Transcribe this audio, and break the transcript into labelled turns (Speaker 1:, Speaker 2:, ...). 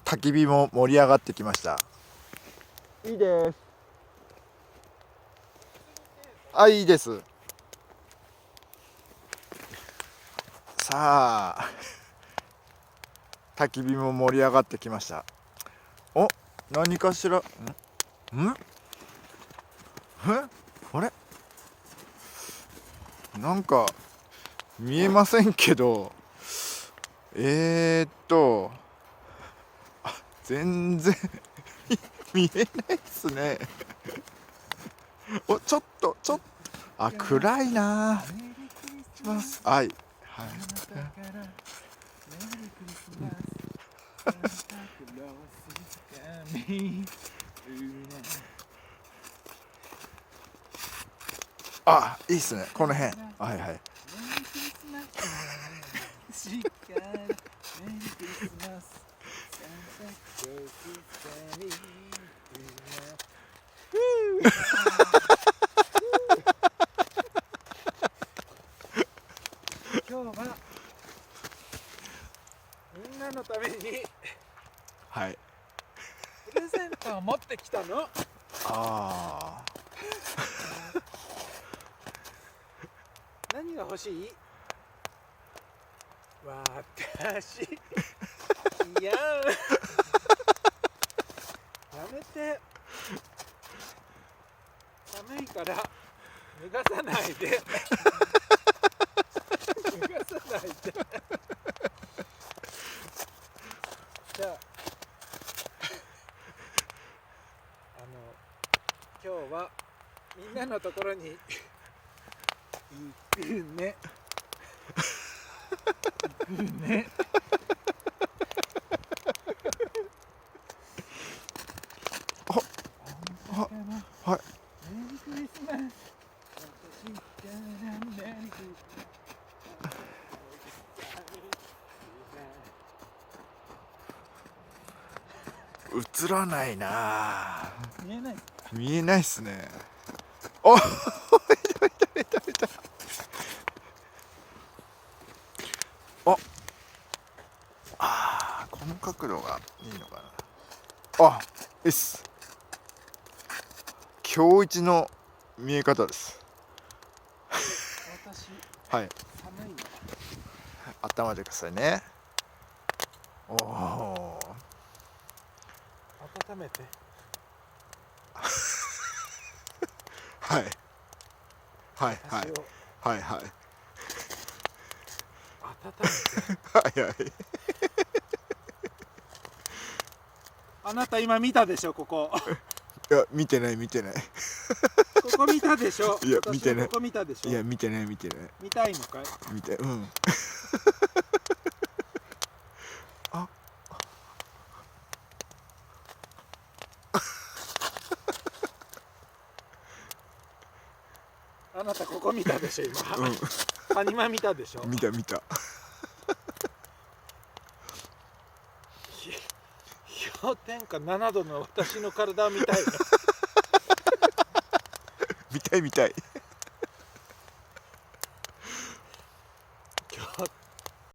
Speaker 1: 焚き火も盛り上がってきました。いいです。あ、いいです。さあ焚き火も盛り上がってきました。お、何かしら、あれ、なんか見えませんけど、全然見えないっすね。お、ちょっと暗いな。します。はい。はい。あ、いいっすね。この辺。はいはい。
Speaker 2: 今日はみんなのために
Speaker 1: はい。
Speaker 2: プレゼントを持ってきたの。
Speaker 1: ああ。
Speaker 2: 何が欲しい？私いややめて、寒いから脱がさないで脱がさないでじゃあ今日はみんなのところに行くね行くね。
Speaker 1: はい。
Speaker 2: メリークリスマス。私からメリークリスマス。
Speaker 1: 映らないな。
Speaker 2: 見えない。
Speaker 1: 見えないっすね。おいた。この角度がいいのかな。あ、いいっす。今日一の見え方です。
Speaker 2: 私
Speaker 1: はい。
Speaker 2: 寒いの。
Speaker 1: 温めてくださいね。おお。
Speaker 2: 温めて。
Speaker 1: はい。はいはい
Speaker 2: 私を
Speaker 1: はいはい
Speaker 2: 温めて。
Speaker 1: はいはい。
Speaker 2: あなた今見たでしょ、ここ。
Speaker 1: いや、見てない。
Speaker 2: ここ見たでしょ。
Speaker 1: いや見てない
Speaker 2: 私のここ見たでしょ。
Speaker 1: いや、見てない。
Speaker 2: 見たいのかい。
Speaker 1: 見て、うん。あ、
Speaker 2: あなたここ見たでしょ今。
Speaker 1: うん。
Speaker 2: カニマ見たでしょ。
Speaker 1: 見た。
Speaker 2: 氷点下7度の私の体を見たいの。
Speaker 1: 見たい。